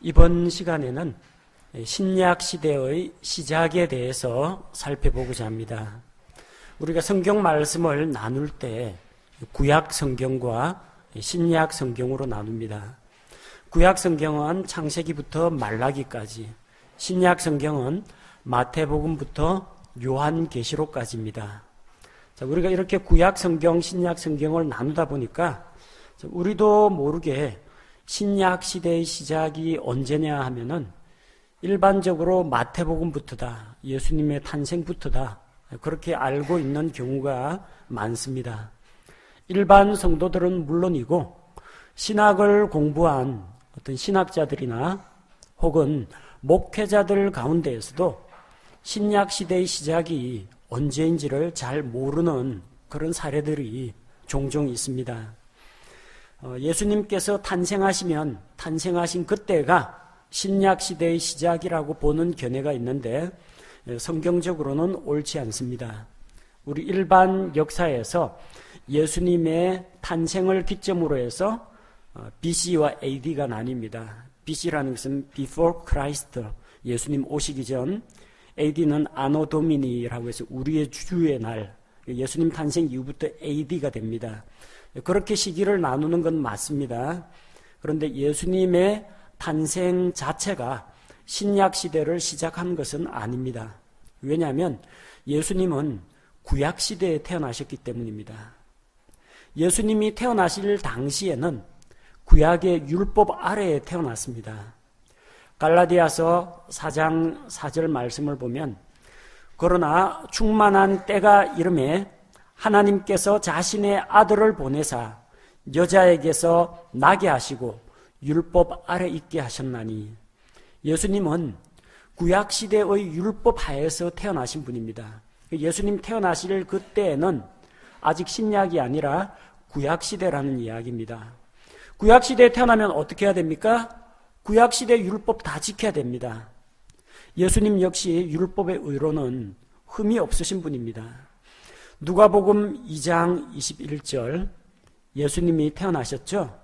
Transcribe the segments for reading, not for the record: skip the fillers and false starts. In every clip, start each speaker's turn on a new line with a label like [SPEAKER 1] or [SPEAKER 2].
[SPEAKER 1] 이번 시간에는 신약 시대의 시작에 대해서 살펴보고자 합니다. 우리가 성경 말씀을 나눌 때 구약 성경과 신약 성경으로 나눕니다. 구약 성경은 창세기부터 말라기까지, 신약 성경은 마태복음부터 요한계시록까지입니다. 우리가 이렇게 구약 성경, 신약 성경을 나누다 보니까 우리도 모르게 신약 시대의 시작이 언제냐 하면은 일반적으로 마태복음부터다, 예수님의 탄생부터다, 그렇게 알고 있는 경우가 많습니다. 일반 성도들은 물론이고 신학을 공부한 어떤 신학자들이나 혹은 목회자들 가운데에서도 신약 시대의 시작이 언제인지를 잘 모르는 그런 사례들이 종종 있습니다. 예수님께서 탄생하시면 탄생하신 그때가 신약 시대의 시작이라고 보는 견해가 있는데 성경적으로는 옳지 않습니다. 우리 일반 역사에서 예수님의 탄생을 기점으로 해서 BC와 AD가 나뉩니다. BC라는 것은 Before Christ, 예수님 오시기 전, AD는 Anno Domini라고 해서 우리의 주의 날, 예수님 탄생 이후부터 AD가 됩니다. 그렇게 시기를 나누는 건 맞습니다. 그런데 예수님의 탄생 자체가 신약 시대를 시작한 것은 아닙니다. 왜냐하면 예수님은 구약 시대에 태어나셨기 때문입니다. 예수님이 태어나실 당시에는 구약의 율법 아래에 태어났습니다. 갈라디아서 4장 4절 말씀을 보면, 그러나 충만한 때가 이르매 하나님께서 자신의 아들을 보내사 여자에게서 나게 하시고 율법 아래 있게 하셨나니, 예수님은 구약시대의 율법 하에서 태어나신 분입니다. 예수님 태어나실 그때에는 아직 신약이 아니라 구약시대라는 이야기입니다. 구약시대에 태어나면 어떻게 해야 됩니까? 구약시대 율법 다 지켜야 됩니다. 예수님 역시 율법의 의로는 흠이 없으신 분입니다. 누가복음 2장 21절, 예수님이 태어나셨죠?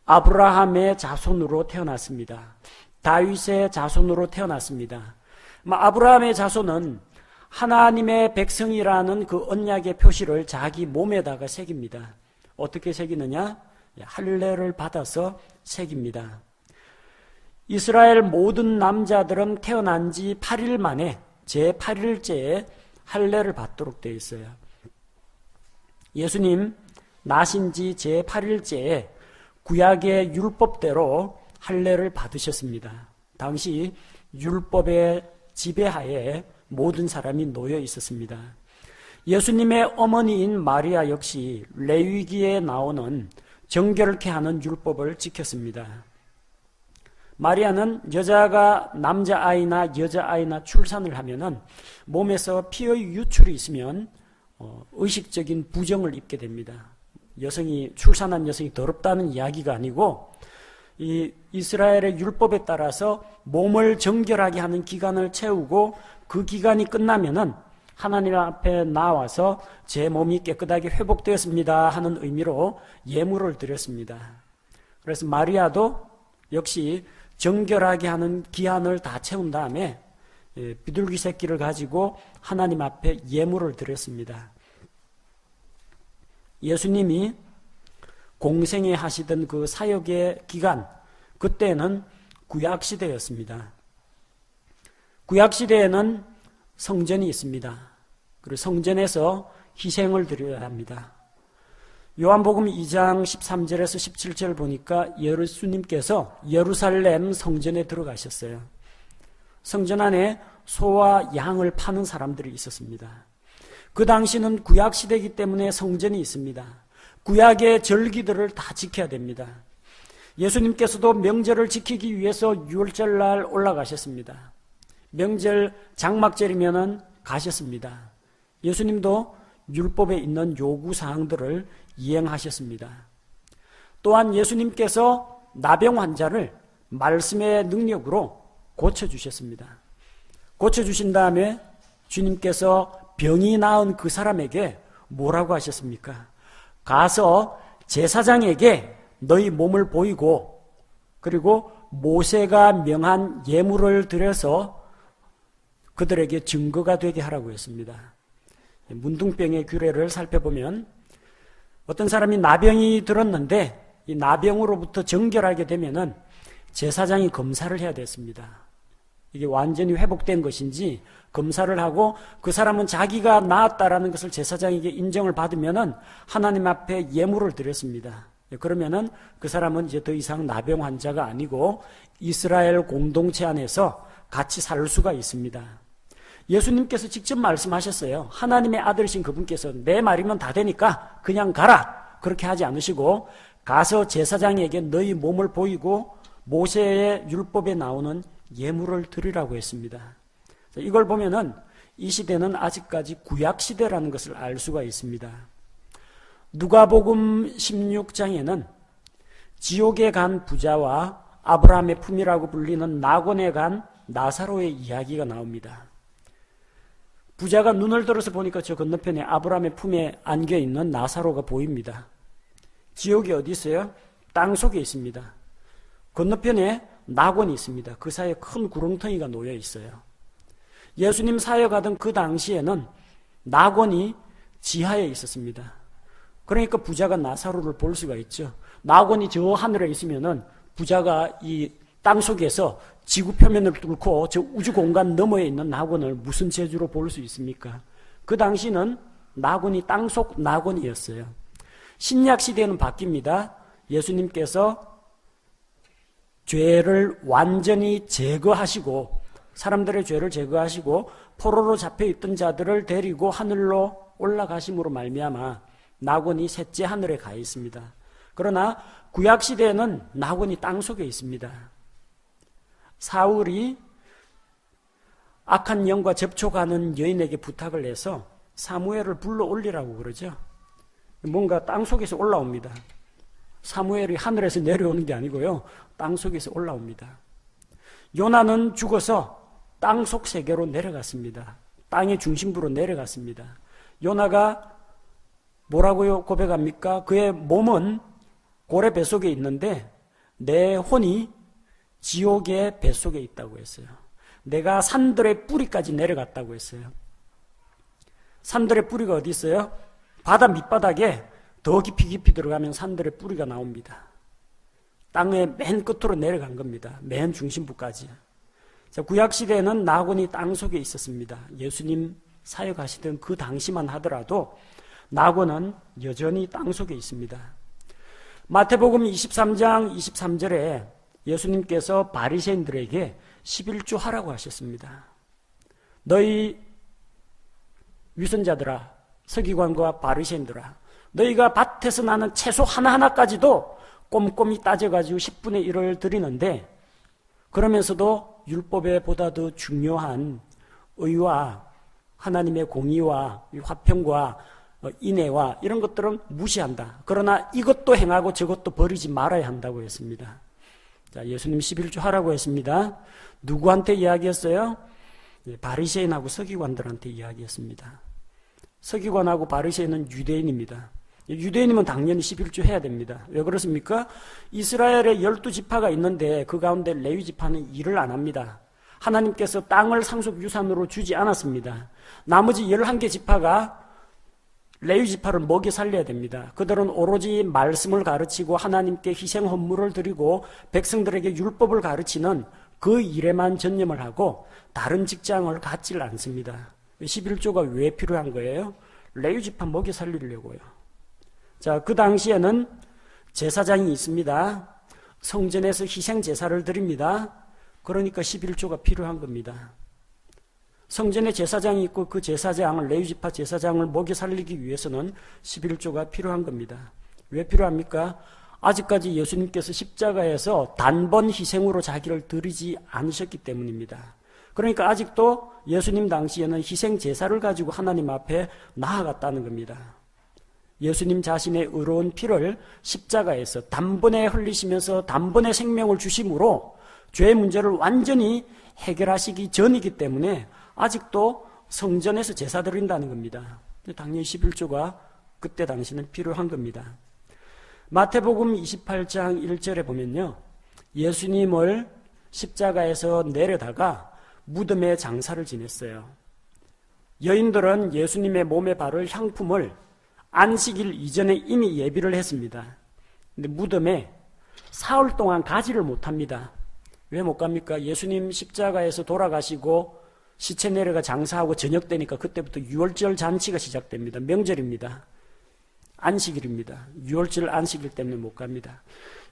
[SPEAKER 1] 아브라함의 자손으로 태어났습니다. 다윗의 자손으로 태어났습니다. 아브라함의 자손은 하나님의 백성이라는 그 언약의 표시를 자기 몸에다가 새깁니다. 어떻게 새기느냐? 할례를 받아서 새깁니다. 이스라엘 모든 남자들은 태어난 지 8일 만에 제8일째에 할례를 받도록 되어 있어요. 예수님 나신 지 제8일째에 구약의 율법대로 할례를 받으셨습니다. 당시 율법의 지배하에 모든 사람이 놓여 있었습니다. 예수님의 어머니인 마리아 역시 레위기에 나오는 정결케 하는 율법을 지켰습니다. 마리아는 여자가 남자아이나 여자아이나 출산을 하면은 몸에서 피의 유출이 있으면 의식적인 부정을 입게 됩니다. 출산한 여성이 더럽다는 이야기가 아니고, 이 이스라엘의 율법에 따라서 몸을 정결하게 하는 기간을 채우고 그 기간이 끝나면은 하나님 앞에 나와서 제 몸이 깨끗하게 회복되었습니다 하는 의미로 예물을 드렸습니다. 그래서 마리아도 역시 정결하게 하는 기한을 다 채운 다음에 비둘기 새끼를 가지고 하나님 앞에 예물을 드렸습니다. 예수님이 공생애 하시던 그 사역의 기간, 그때는 구약시대였습니다. 구약시대에는 성전이 있습니다. 그리고 성전에서 희생을 드려야 합니다. 요한복음 2장 13절에서 17절 보니까 예수님께서 예루살렘 성전에 들어가셨어요. 성전 안에 소와 양을 파는 사람들이 있었습니다. 그 당시는 구약시대이기 때문에 성전이 있습니다. 구약의 절기들을 다 지켜야 됩니다. 예수님께서도 명절을 지키기 위해서 유월절날 올라가셨습니다. 명절 장막절이면은 가셨습니다. 예수님도 율법에 있는 요구사항들을 이행하셨습니다. 또한 예수님께서 나병 환자를 말씀의 능력으로 고쳐주셨습니다. 고쳐주신 다음에 주님께서 병이 나은 그 사람에게 뭐라고 하셨습니까? 가서 제사장에게 너희 몸을 보이고 그리고 모세가 명한 예물을 드려서 그들에게 증거가 되게 하라고 했습니다. 문둥병의 규례를 살펴보면 어떤 사람이 나병이 들었는데 이 나병으로부터 정결하게 되면은 제사장이 검사를 해야 됐습니다. 이게 완전히 회복된 것인지 검사를 하고 그 사람은 자기가 나았다라는 것을 제사장에게 인정을 받으면은 하나님 앞에 예물을 드렸습니다. 그러면은 그 사람은 이제 더 이상 나병 환자가 아니고 이스라엘 공동체 안에서 같이 살 수가 있습니다. 예수님께서 직접 말씀하셨어요. 하나님의 아들이신 그분께서 내 말이면 다 되니까 그냥 가라. 그렇게 하지 않으시고 가서 제사장에게 너희 몸을 보이고 모세의 율법에 나오는 예물을 드리라고 했습니다. 이걸 보면은 이 시대는 아직까지 구약 시대라는 것을 알 수가 있습니다. 누가복음 16장에는 지옥에 간 부자와 아브라함의 품이라고 불리는 낙원에 간 나사로의 이야기가 나옵니다. 부자가 눈을 들어서 보니까 저 건너편에 아브라함의 품에 안겨 있는 나사로가 보입니다. 지옥이 어디 있어요? 땅 속에 있습니다. 건너편에 낙원이 있습니다. 그 사이에 큰 구렁텅이가 놓여 있어요. 예수님 사역하던 그 당시에는 낙원이 지하에 있었습니다. 그러니까 부자가 나사로를 볼 수가 있죠. 낙원이 저 하늘에 있으면은 부자가 이 땅 속에서 지구 표면을 뚫고 저 우주 공간 너머에 있는 낙원을 무슨 재주로 볼 수 있습니까? 그 당시는 낙원이 땅속 낙원이었어요. 신약 시대는 바뀝니다. 예수님께서 죄를 완전히 제거하시고 사람들의 죄를 제거하시고 포로로 잡혀있던 자들을 데리고 하늘로 올라가심으로 말미암아 낙원이 셋째 하늘에 가 있습니다. 그러나 구약 시대에는 낙원이 땅 속에 있습니다. 사울이 악한 영과 접촉하는 여인에게 부탁을 해서 사무엘을 불러 올리라고 그러죠. 뭔가 땅 속에서 올라옵니다. 사무엘이 하늘에서 내려오는 게 아니고요. 땅 속에서 올라옵니다. 요나는 죽어서 땅속 세계로 내려갔습니다. 땅의 중심부로 내려갔습니다. 요나가 뭐라고요 고백합니까? 그의 몸은 고래 뱃속에 있는데 내 혼이 지옥의 뱃속에 있다고 했어요. 내가 산들의 뿌리까지 내려갔다고 했어요. 산들의 뿌리가 어디 있어요? 바다 밑바닥에 더 깊이 들어가면 산들의 뿌리가 나옵니다. 땅의 맨 끝으로 내려간 겁니다. 맨 중심부까지. 자, 구약시대에는 낙원이 땅 속에 있었습니다. 예수님 사역하시던 그 당시만 하더라도 낙원은 여전히 땅 속에 있습니다. 마태복음 23장 23절에 예수님께서 바리새인들에게 11조 하라고 하셨습니다. 너희 위선자들아, 서기관과 바리새인들아, 너희가 밭에서 나는 채소 하나하나까지도 꼼꼼히 따져가지고 10분의 1을 드리는데 그러면서도 율법에 보다 더 중요한 의와 하나님의 공의와 화평과 인애와 이런 것들은 무시한다. 그러나 이것도 행하고 저것도 버리지 말아야 한다고 했습니다. 자, 예수님 11조 하라고 했습니다. 누구한테 이야기했어요? 바리새인하고 서기관들한테 이야기했습니다. 서기관하고 바리새인은 유대인입니다. 유대인이면 당연히 11조 해야 됩니다. 왜 그렇습니까? 이스라엘에 12지파가 있는데 그 가운데 레위지파는 일을 안 합니다. 하나님께서 땅을 상속유산으로 주지 않았습니다. 나머지 11개 지파가 레위지파를 먹여 살려야 됩니다. 그들은 오로지 말씀을 가르치고 하나님께 희생 헌물을 드리고 백성들에게 율법을 가르치는 그 일에만 전념을 하고 다른 직장을 갖질 않습니다. 11조가 왜 필요한 거예요? 레위지파 먹여 살리려고요. 자, 그 당시에는 제사장이 있습니다. 성전에서 희생 제사를 드립니다. 그러니까 11조가 필요한 겁니다. 성전에 제사장이 있고 그 제사장을 레위지파 제사장을 먹여 살리기 위해서는 11조가 필요한 겁니다. 왜 필요합니까? 아직까지 예수님께서 십자가에서 단번 희생으로 자기를 드리지 않으셨기 때문입니다. 그러니까 아직도 예수님 당시에는 희생 제사를 가지고 하나님 앞에 나아갔다는 겁니다. 예수님 자신의 의로운 피를 십자가에서 단번에 흘리시면서 단번에 생명을 주심으로 죄의 문제를 완전히 해결하시기 전이기 때문에 아직도 성전에서 제사 드린다는 겁니다. 당연히 11조가 그때 당시는 필요한 겁니다. 마태복음 28장 1절에 보면요. 예수님을 십자가에서 내려다가 무덤에 장사를 지냈어요. 여인들은 예수님의 몸에 바를 향품을 안식일 이전에 이미 예비를 했습니다. 근데 무덤에 사흘 동안 가지를 못합니다. 왜 못 갑니까? 예수님 십자가에서 돌아가시고 시체 내려가 장사하고 저녁 되니까 그때부터 유월절 잔치가 시작됩니다. 명절입니다. 안식일입니다. 유월절 안식일 때문에 못 갑니다.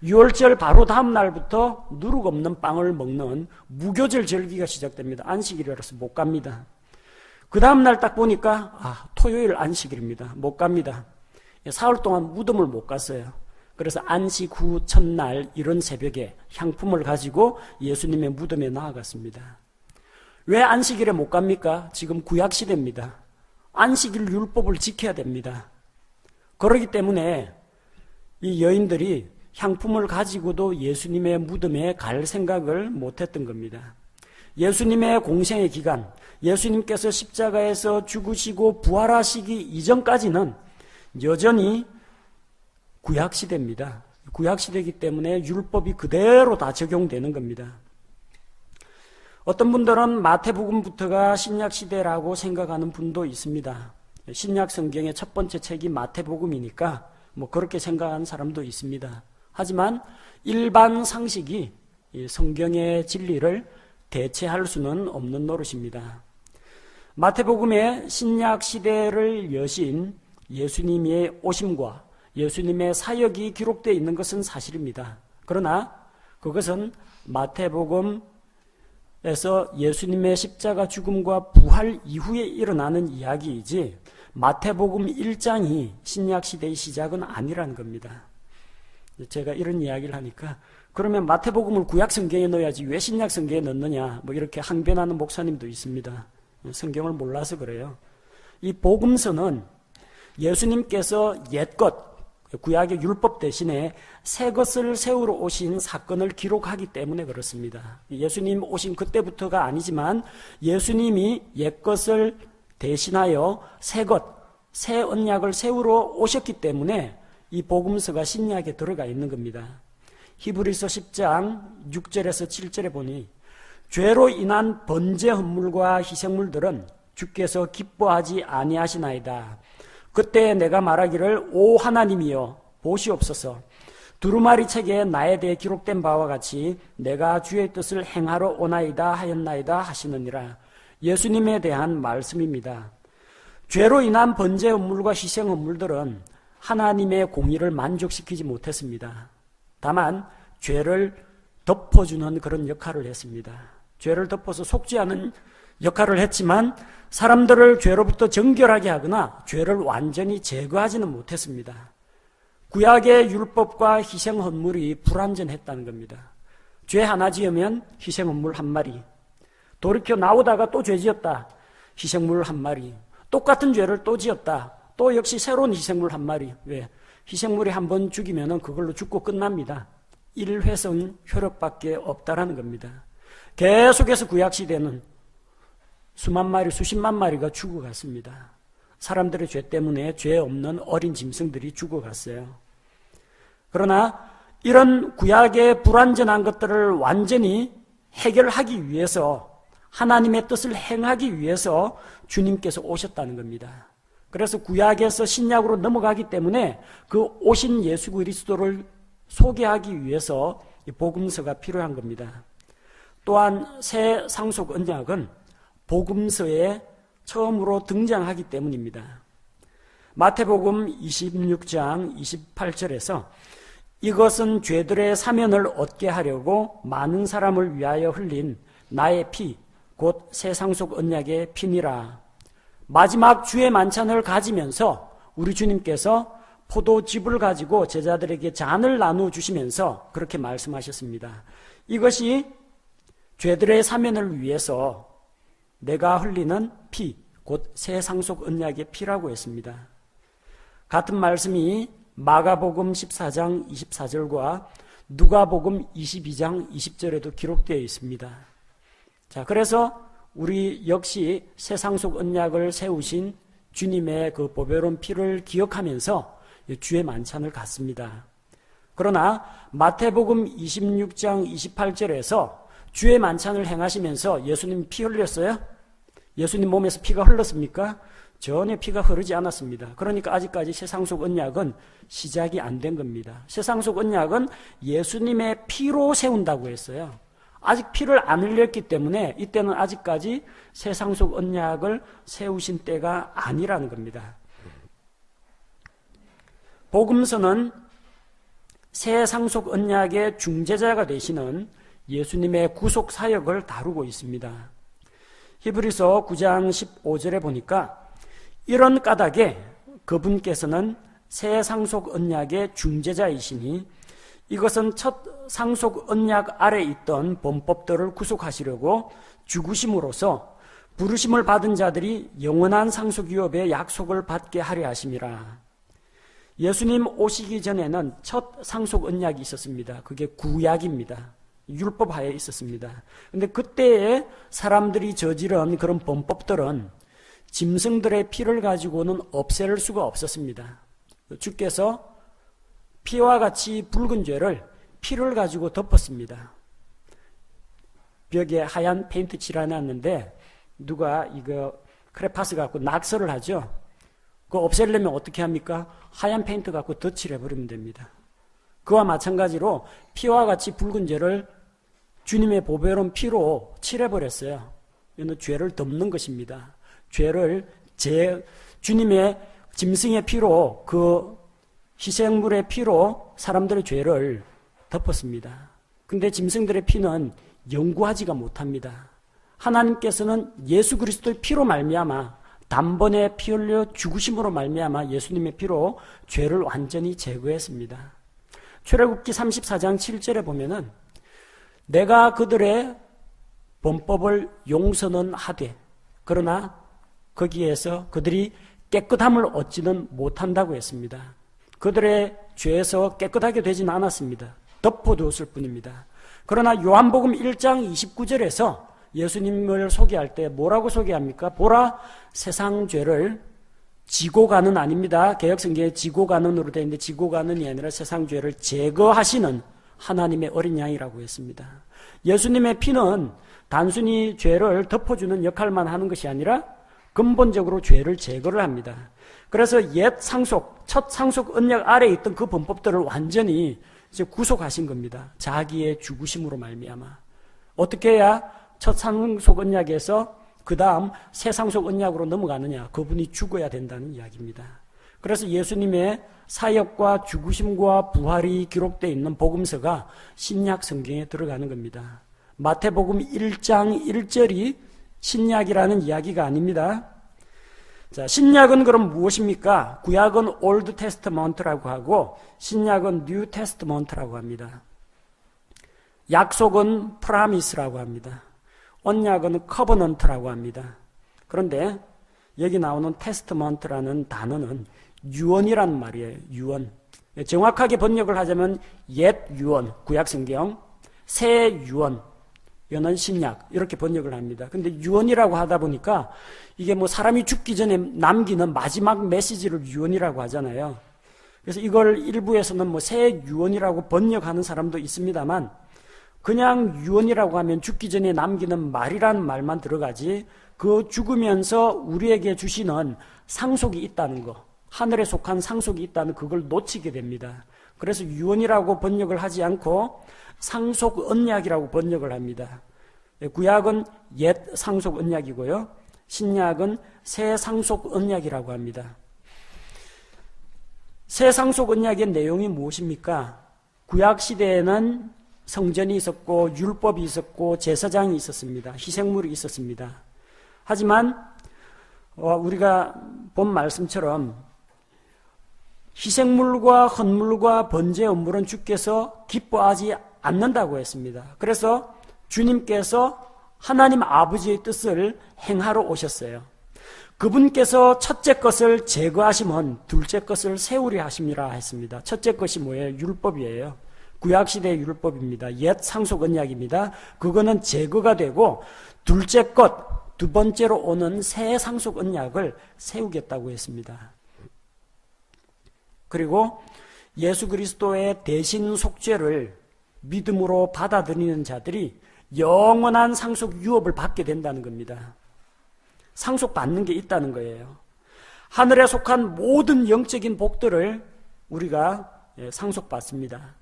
[SPEAKER 1] 유월절 바로 다음 날부터 누룩 없는 빵을 먹는 무교절 절기가 시작됩니다. 안식일이라서 못 갑니다. 그 다음 날 딱 보니까 토요일 안식일입니다. 못 갑니다. 사흘 동안 무덤을 못 갔어요. 그래서 안식 후 첫날 이른 새벽에 향품을 가지고 예수님의 무덤에 나아갔습니다. 왜 안식일에 못 갑니까? 지금 구약시대입니다. 안식일 율법을 지켜야 됩니다. 그렇기 때문에 이 여인들이 향품을 가지고도 예수님의 무덤에 갈 생각을 못했던 겁니다. 예수님의 공생의 기간, 예수님께서 십자가에서 죽으시고 부활하시기 이전까지는 여전히 구약시대입니다. 구약시대이기 때문에 율법이 그대로 다 적용되는 겁니다. 어떤 분들은 마태복음부터가 신약시대라고 생각하는 분도 있습니다. 신약 성경의 첫 번째 책이 마태복음이니까 그렇게 생각하는 사람도 있습니다. 하지만 일반 상식이 성경의 진리를 대체할 수는 없는 노릇입니다. 마태복음의 신약 시대를 여신 예수님의 오심과 예수님의 사역이 기록되어 있는 것은 사실입니다. 그러나 그것은 마태복음에서 예수님의 십자가 죽음과 부활 이후에 일어나는 이야기이지 마태복음 1장이 신약 시대의 시작은 아니라는 겁니다. 제가 이런 이야기를 하니까 그러면 마태복음을 구약 성경에 넣어야지 왜 신약 성경에 넣느냐 이렇게 항변하는 목사님도 있습니다. 성경을 몰라서 그래요. 이 복음서는 예수님께서 옛것 구약의 율법 대신에 새 것을 세우러 오신 사건을 기록하기 때문에 그렇습니다. 예수님 오신 그때부터가 아니지만 예수님이 옛것을 대신하여 새 것, 새 언약을 세우러 오셨기 때문에 이 복음서가 신약에 들어가 있는 겁니다. 히브리서 10장 6절에서 7절에 보니 죄로 인한 번제 헌물과 희생물들은 주께서 기뻐하지 아니하시나이다. 그때 내가 말하기를 오 하나님이여 보시옵소서. 두루마리 책에 나에 대해 기록된 바와 같이 내가 주의 뜻을 행하러 오나이다 하였나이다 하시느니라. 예수님에 대한 말씀입니다. 죄로 인한 번제 헌물과 희생 헌물들은 하나님의 공의를 만족시키지 못했습니다. 다만 죄를 덮어주는 그런 역할을 했습니다. 죄를 덮어서 속지 않은 역할을 했지만 사람들을 죄로부터 정결하게 하거나 죄를 완전히 제거하지는 못했습니다. 구약의 율법과 희생 헌물이 불완전했다는 겁니다. 죄 하나 지으면 희생 헌물 한 마리, 돌이켜 나오다가 또 죄 지었다, 희생물 한 마리, 똑같은 죄를 또 지었다, 또 역시 새로운 희생물 한 마리. 왜? 희생물이 한 번 죽이면 그걸로 죽고 끝납니다. 일회성 효력밖에 없다라는 겁니다. 계속해서 구약시대는 수만 마리, 수십만 마리가 죽어갔습니다. 사람들의 죄 때문에 죄 없는 어린 짐승들이 죽어갔어요. 그러나 이런 구약의 불완전한 것들을 완전히 해결하기 위해서 하나님의 뜻을 행하기 위해서 주님께서 오셨다는 겁니다. 그래서 구약에서 신약으로 넘어가기 때문에 그 오신 예수 그리스도를 소개하기 위해서 이 복음서가 필요한 겁니다. 또한 새 상속 언약은 복음서에 처음으로 등장하기 때문입니다. 마태복음 26장 28절에서 이것은 죄들의 사면을 얻게 하려고 많은 사람을 위하여 흘린 나의 피, 곧 새 상속 언약의 피니라. 마지막 주의 만찬을 가지면서 우리 주님께서 포도즙을 가지고 제자들에게 잔을 나누어 주시면서 그렇게 말씀하셨습니다. 이것이 죄들의 사면을 위해서 내가 흘리는 피, 곧 새 상속 언약의 피라고 했습니다. 같은 말씀이 마가복음 14장 24절과 누가복음 22장 20절에도 기록되어 있습니다. 자, 그래서 우리 역시 새 상속 언약을 세우신 주님의 그 보배로운 피를 기억하면서 주의 만찬을 갖습니다. 그러나 마태복음 26장 28절에서 주의 만찬을 행하시면서 예수님 피 흘렸어요? 예수님 몸에서 피가 흘렀습니까? 전혀 피가 흐르지 않았습니다. 그러니까 아직까지 세상속 언약은 시작이 안 된 겁니다. 세상속 언약은 예수님의 피로 세운다고 했어요. 아직 피를 안 흘렸기 때문에 이때는 아직까지 세상속 언약을 세우신 때가 아니라는 겁니다. 복음서는 세상속 언약의 중재자가 되시는 예수님의 구속 사역을 다루고 있습니다. 히브리서 9장 15절에 보니까 이런 까닭에 그분께서는 새 상속 언약의 중재자이시니 이것은 첫 상속 언약 아래 있던 범법들을 구속하시려고 죽으심으로써 부르심을 받은 자들이 영원한 상속 유업의 약속을 받게 하려 하심이라. 예수님 오시기 전에는 첫 상속 언약이 있었습니다. 그게 구약입니다. 율법하에 있었습니다. 근데 그때에 사람들이 저지른 그런 범법들은 짐승들의 피를 가지고는 없앨 수가 없었습니다. 주께서 피와 같이 붉은 죄를 피를 가지고 덮었습니다. 벽에 하얀 페인트 칠해놨는데 누가 이거 크레파스 갖고 낙서를 하죠. 그거 없애려면 어떻게 합니까? 하얀 페인트 갖고 덧칠해버리면 됩니다. 그와 마찬가지로 피와 같이 붉은 죄를 주님의 보배로운 피로 칠해버렸어요. 이는 죄를 덮는 것입니다. 죄를 주님의 짐승의 피로, 그 희생물의 피로 사람들의 죄를 덮었습니다. 근데 짐승들의 피는 영구하지가 못합니다. 하나님께서는 예수 그리스도의 피로 말미암아 단번에 피 흘려 죽으심으로 말미암아 예수님의 피로 죄를 완전히 제거했습니다. 출애굽기 34장 7절에 보면은 내가 그들의 범법을 용서는 하되 그러나 거기에서 그들이 깨끗함을 얻지는 못한다고 했습니다. 그들의 죄에서 깨끗하게 되지는 않았습니다. 덮어두었을 뿐입니다. 그러나 요한복음 1장 29절에서 예수님을 소개할 때 뭐라고 소개합니까? 보라, 세상 죄를 지고 가는 아닙니다. 개역성경에 지고 가는으로 되어 있는데 지고 가는이 아니라 세상 죄를 제거하시는 하나님의 어린 양이라고 했습니다. 예수님의 피는 단순히 죄를 덮어주는 역할만 하는 것이 아니라 근본적으로 죄를 제거를 합니다. 그래서 옛 상속, 첫 상속 언약 아래에 있던 그 범법들을 완전히 이제 구속하신 겁니다. 자기의 죽으심으로 말미암아. 어떻게 해야 첫 상속 언약에서 그 다음 새 상속 언약으로 넘어가느냐? 그분이 죽어야 된다는 이야기입니다. 그래서 예수님의 사역과 죽으심과 부활이 기록되어 있는 복음서가 신약 성경에 들어가는 겁니다. 마태복음 1장 1절이 신약이라는 이야기가 아닙니다. 자, 신약은 그럼 무엇입니까? 구약은 올드 테스트먼트라고 하고 신약은 뉴 테스트먼트라고 합니다. 약속은 프라미스라고 합니다. 언약은 커버넌트라고 합니다. 그런데 여기 나오는 테스트먼트라는 단어는 유언이란 말이에요. 유언. 정확하게 번역을 하자면 옛 유언, 구약성경, 새 유언, 이거는 신약 이렇게 번역을 합니다. 근데 유언이라고 하다 보니까 이게 뭐 사람이 죽기 전에 남기는 마지막 메시지를 유언이라고 하잖아요. 그래서 이걸 일부에서는 뭐 새 유언이라고 번역하는 사람도 있습니다만 그냥 유언이라고 하면 죽기 전에 남기는 말이라는 말만 들어가지 그 죽으면서 우리에게 주시는 상속이 있다는 거, 하늘에 속한 상속이 있다는 그걸 놓치게 됩니다. 그래서 유언이라고 번역을 하지 않고 상속 언약이라고 번역을 합니다. 구약은 옛 상속 언약이고요. 신약은 새 상속 언약이라고 합니다. 새 상속 언약의 내용이 무엇입니까? 구약 시대에는 성전이 있었고 율법이 있었고 제사장이 있었습니다. 희생물이 있었습니다. 하지만 우리가 본 말씀처럼 희생물과 헌물과 번제 헌물은 주께서 기뻐하지 않는다고 했습니다. 그래서 주님께서 하나님 아버지의 뜻을 행하러 오셨어요. 그분께서 첫째 것을 제거하시면 둘째 것을 세우려 하심이라 했습니다. 첫째 것이 뭐예요? 율법이에요. 구약시대의 율법입니다. 옛 상속 언약입니다. 그거는 제거가 되고 둘째 것, 두 번째로 오는 새 상속 언약을 세우겠다고 했습니다. 그리고 예수 그리스도의 대신 속죄를 믿음으로 받아들이는 자들이 영원한 상속 유업을 받게 된다는 겁니다. 상속받는 게 있다는 거예요. 하늘에 속한 모든 영적인 복들을 우리가 상속받습니다.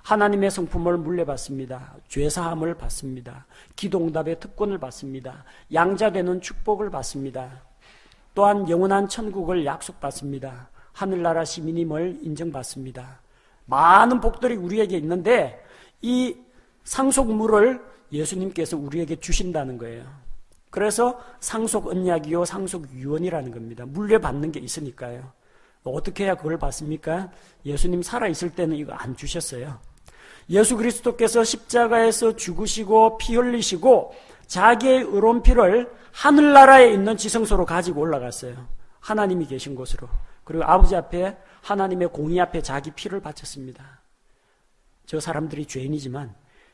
[SPEAKER 1] 하나님의 성품을 물려받습니다. 죄사함을 받습니다. 기도응답의 특권을 받습니다. 양자되는 축복을 받습니다. 또한 영원한 천국을 약속받습니다. 하늘나라 시민임을 인정받습니다. 많은 복들이 우리에게 있는데 이 상속물을 예수님께서 우리에게 주신다는 거예요. 그래서 상속 언약이요 상속 유언이라는 겁니다. 물려받는 게 있으니까요. 어떻게 해야 그걸 받습니까? 예수님 살아있을 때는 이거 안 주셨어요. 예수 그리스도께서 십자가에서 죽으시고 피 흘리시고 자기의 의로운 피를 하늘나라에 있는 지성소로 가지고 올라갔어요. 하나님이 계신 곳으로. 그리고 아버지 앞에 하나님의 공의 앞에 자기 피를 바쳤습니다. 저 사람들이 죄인이지만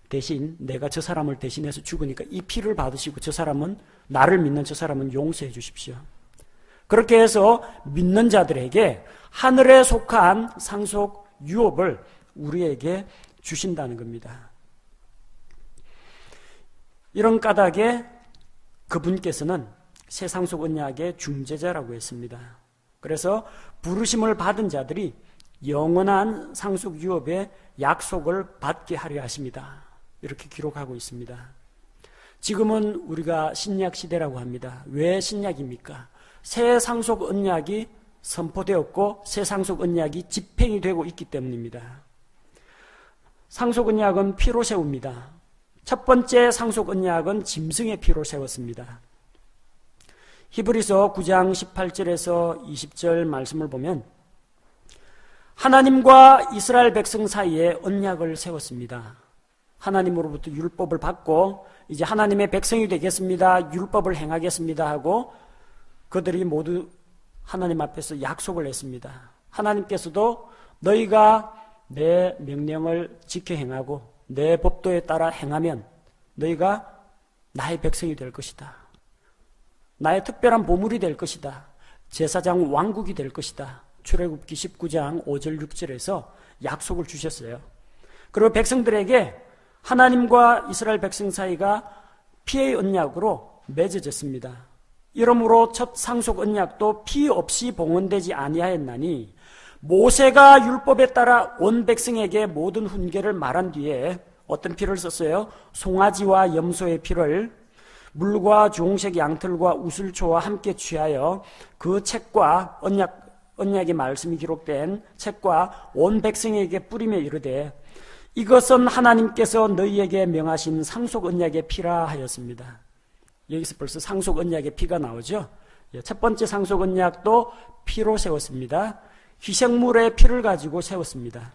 [SPEAKER 1] 대신 내가 저 사람을 대신해서 죽으니까 이 피를 받으시고 저 사람은 나를 믿는 저 사람은 용서해 주십시오. 그렇게 해서 믿는 자들에게 하늘에 속한 상속 유업을 우리에게 주신다는 겁니다. 이런 까닭에 그분께서는 새 상속 언약의 중재자라고 했습니다. 그래서 부르심을 받은 자들이 영원한 상속 유업의 약속을 받게 하려 하십니다. 이렇게 기록하고 있습니다. 지금은 우리가 신약 시대라고 합니다. 왜 신약입니까? 새 상속 언약이 선포되었고 새 상속 언약이 집행이 되고 있기 때문입니다. 상속 언약은 피로 세웁니다. 첫 번째 상속 언약은 짐승의 피로 세웠습니다. 히브리서 9장 18절에서 20절 말씀을 보면 하나님과 이스라엘 백성 사이에 언약을 세웠습니다. 하나님으로부터 율법을 받고 이제 하나님의 백성이 되겠습니다. 율법을 행하겠습니다 하고 그들이 모두 하나님 앞에서 약속을 했습니다. 하나님께서도 너희가 내 명령을 지켜 행하고 내 법도에 따라 행하면 너희가 나의 백성이 될 것이다. 나의 특별한 보물이 될 것이다. 제사장 왕국이 될 것이다. 출애굽기 19장 5절 6절에서 약속을 주셨어요. 그리고 백성들에게 하나님과 이스라엘 백성 사이가 피의 언약으로 맺어졌습니다. 이러므로 첫 상속 언약도 피 없이 봉헌되지 아니하였나니 모세가 율법에 따라 온 백성에게 모든 훈계를 말한 뒤에 어떤 피를 썼어요? 송아지와 염소의 피를 물과 주홍색 양털과 우슬초와 함께 취하여 그 책과 언약의 말씀이 기록된 책과 온 백성에게 뿌리며 이르되 이것은 하나님께서 너희에게 명하신 상속 언약의 피라 하였습니다. 여기서 벌써 상속 언약의 피가 나오죠. 첫 번째 상속 언약도 피로 세웠습니다. 희생물의 피를 가지고 세웠습니다.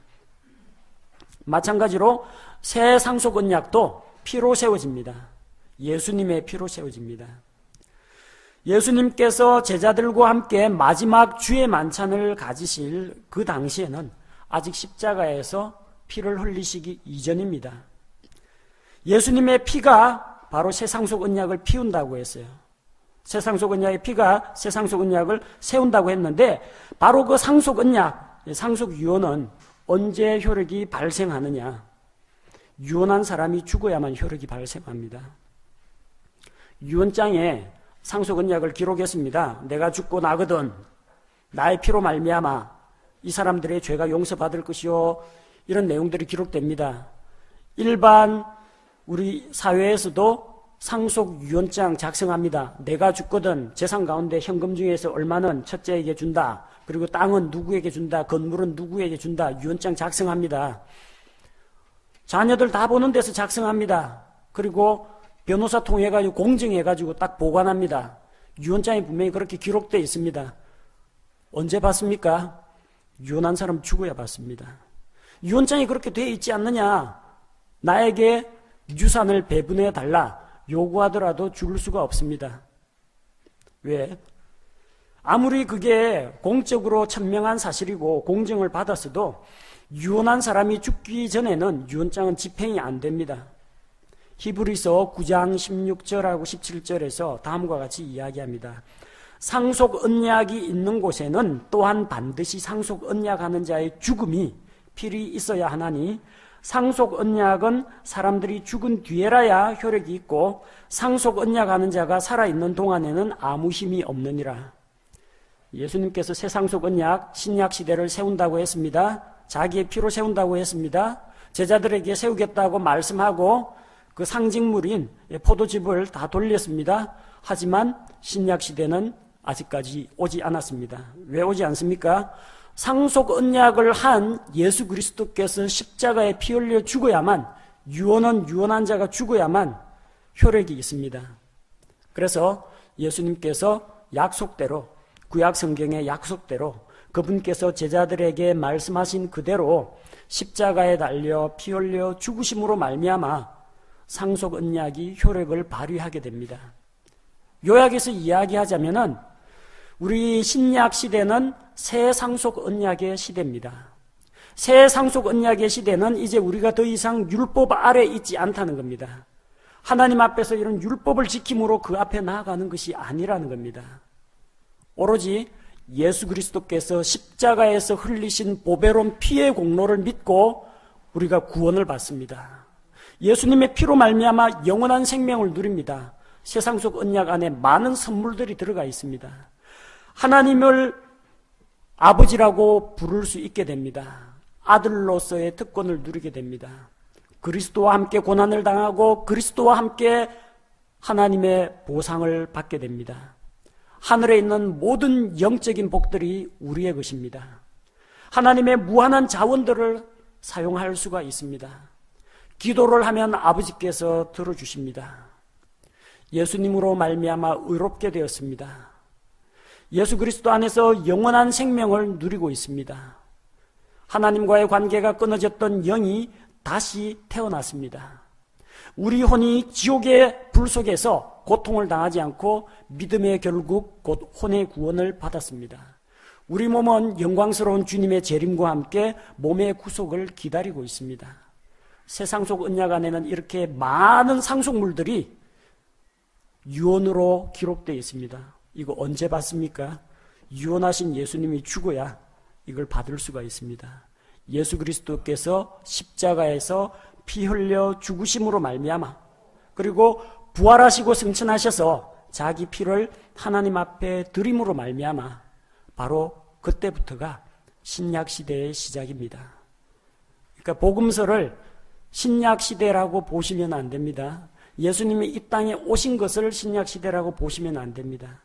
[SPEAKER 1] 마찬가지로 새 상속 언약도 피로 세워집니다. 예수님의 피로 세워집니다. 예수님께서 제자들과 함께 마지막 주의 만찬을 가지실 그 당시에는 아직 십자가에서 피를 흘리시기 이전입니다. 예수님의 피가 바로 새 상속 언약을 피운다고 했어요. 새 상속 언약의 피가 새 상속 언약을 세운다고 했는데 바로 그 상속 언약, 상속 유언은 언제 효력이 발생하느냐? 유언한 사람이 죽어야만 효력이 발생합니다. 유언장에 상속 언약을 기록했습니다. 내가 죽고 나거든 나의 피로 말미암아 이 사람들의 죄가 용서받을 것이요, 이런 내용들이 기록됩니다. 일반 우리 사회에서도 상속 유언장 작성합니다. 내가 죽거든 재산 가운데 현금 중에서 얼마는 첫째에게 준다. 그리고 땅은 누구에게 준다. 건물은 누구에게 준다. 유언장 작성합니다. 자녀들 다 보는 데서 작성합니다. 그리고 변호사 통해가지고 공증해가지고 딱 보관합니다. 유언장에 분명히 그렇게 기록되어 있습니다. 언제 받습니까? 유언한 사람 죽어야 받습니다. 유언장이 그렇게 되어 있지 않느냐? 나에게 유산을 배분해 달라 요구하더라도 줄 수가 없습니다. 왜? 아무리 그게 공적으로 천명한 사실이고 공증을 받았어도 유언한 사람이 죽기 전에는 유언장은 집행이 안 됩니다. 히브리서 9장 16절하고 17절에서 다음과 같이 이야기합니다. 상속 언약이 있는 곳에는 또한 반드시 상속 언약하는 자의 죽음이 필이 있어야 하나니 상속 언약은 사람들이 죽은 뒤에라야 효력이 있고 상속 언약하는 자가 살아있는 동안에는 아무 힘이 없느니라. 예수님께서 새 상속 언약 신약 시대를 세운다고 했습니다. 자기의 피로 세운다고 했습니다. 제자들에게 세우겠다고 말씀하고 그 상징물인 포도즙을 다 돌렸습니다. 하지만 신약 시대는 아직까지 오지 않았습니다. 왜 오지 않습니까? 상속 언약을 한 예수 그리스도께서 십자가에 피 흘려 죽어야만, 유언은 유언한 자가 죽어야만 효력이 있습니다. 그래서 예수님께서 약속대로, 구약 성경의 약속대로 그분께서 제자들에게 말씀하신 그대로 십자가에 달려 피 흘려 죽으심으로 말미암아 상속 언약이 효력을 발휘하게 됩니다. 요약해서 이야기하자면은 우리 신약 시대는 새 상속 언약의 시대입니다. 새 상속 언약의 시대는 이제 우리가 더 이상 율법 아래 있지 않다는 겁니다. 하나님 앞에서 이런 율법을 지킴으로 그 앞에 나아가는 것이 아니라는 겁니다. 오로지 예수 그리스도께서 십자가에서 흘리신 보배로운 피의 공로를 믿고 우리가 구원을 받습니다. 예수님의 피로 말미암아 영원한 생명을 누립니다. 새 상속 언약 안에 많은 선물들이 들어가 있습니다. 하나님을 아버지라고 부를 수 있게 됩니다. 아들로서의 특권을 누리게 됩니다. 그리스도와 함께 고난을 당하고 그리스도와 함께 하나님의 보상을 받게 됩니다. 하늘에 있는 모든 영적인 복들이 우리의 것입니다. 하나님의 무한한 자원들을 사용할 수가 있습니다. 기도를 하면 아버지께서 들어주십니다. 예수님으로 말미암아 의롭게 되었습니다. 예수 그리스도 안에서 영원한 생명을 누리고 있습니다. 하나님과의 관계가 끊어졌던 영이 다시 태어났습니다. 우리 혼이 지옥의 불 속에서 고통을 당하지 않고 믿음의 결국 곧 혼의 구원을 받았습니다. 우리 몸은 영광스러운 주님의 재림과 함께 몸의 구속을 기다리고 있습니다. 새 상속 언약 안에는 이렇게 많은 상속물들이 유언으로 기록되어 있습니다. 이거 언제 받습니까? 유언하신 예수님이 죽어야 이걸 받을 수가 있습니다. 예수 그리스도께서 십자가에서 피 흘려 죽으심으로 말미암아 그리고 부활하시고 승천하셔서 자기 피를 하나님 앞에 드림으로 말미암아 바로 그때부터가 신약 시대의 시작입니다. 그러니까 복음서를 신약 시대라고 보시면 안 됩니다. 예수님이 이 땅에 오신 것을 신약 시대라고 보시면 안 됩니다.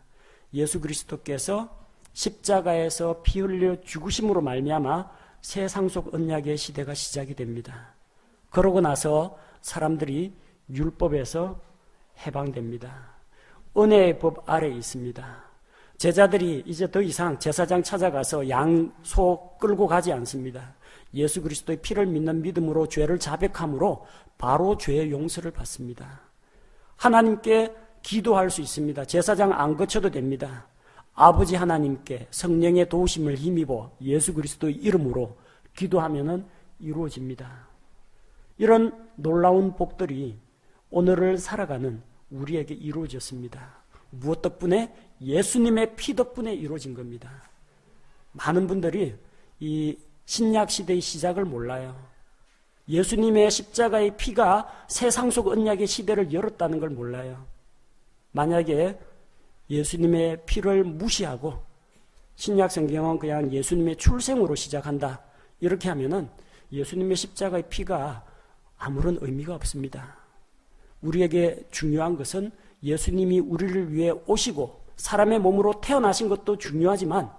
[SPEAKER 1] 예수 그리스도께서 십자가에서 피 흘려 죽으심으로 말미암아 새 상속 언약의 시대가 시작이 됩니다. 그러고 나서 사람들이 율법에서 해방됩니다. 은혜의 법 아래에 있습니다. 제자들이 이제 더 이상 제사장 찾아가서 양, 소 끌고 가지 않습니다. 예수 그리스도의 피를 믿는 믿음으로 죄를 자백함으로 바로 죄의 용서를 받습니다. 하나님께 기도할 수 있습니다. 제사장 안 거쳐도 됩니다. 아버지 하나님께 성령의 도우심을 힘입어 예수 그리스도의 이름으로 기도하면 이루어집니다. 이런 놀라운 복들이 오늘을 살아가는 우리에게 이루어졌습니다. 무엇 덕분에? 예수님의 피 덕분에 이루어진 겁니다. 많은 분들이 이 신약 시대의 시작을 몰라요. 예수님의 십자가의 피가 새 상속 언약의 시대를 열었다는 걸 몰라요. 만약에 예수님의 피를 무시하고 신약 성경은 그냥 예수님의 출생으로 시작한다 이렇게 하면은 예수님의 십자가의 피가 아무런 의미가 없습니다. 우리에게 중요한 것은 예수님이 우리를 위해 오시고 사람의 몸으로 태어나신 것도 중요하지만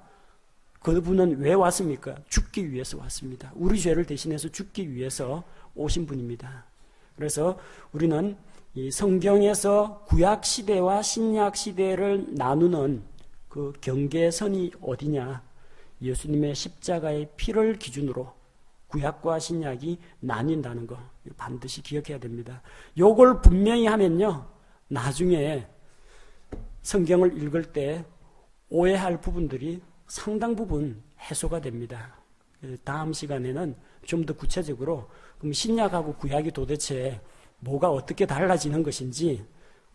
[SPEAKER 1] 그분은 왜 왔습니까? 죽기 위해서 왔습니다. 우리 죄를 대신해서 죽기 위해서 오신 분입니다. 그래서 우리는 이 성경에서 구약 시대와 신약 시대를 나누는 그 경계선이 어디냐? 예수님의 십자가의 피를 기준으로 구약과 신약이 나뉜다는 거 반드시 기억해야 됩니다. 요걸 분명히 하면요, 나중에 성경을 읽을 때 오해할 부분들이 상당 부분 해소가 됩니다. 다음 시간에는 좀 더 구체적으로 그럼 신약하고 구약이 도대체 뭐가 어떻게 달라지는 것인지,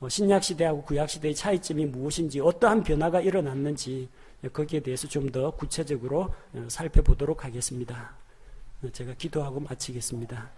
[SPEAKER 1] 신약 시대하고 구약 시대의 차이점이 무엇인지, 어떠한 변화가 일어났는지 거기에 대해서 좀 더 구체적으로 살펴보도록 하겠습니다. 제가 기도하고 마치겠습니다.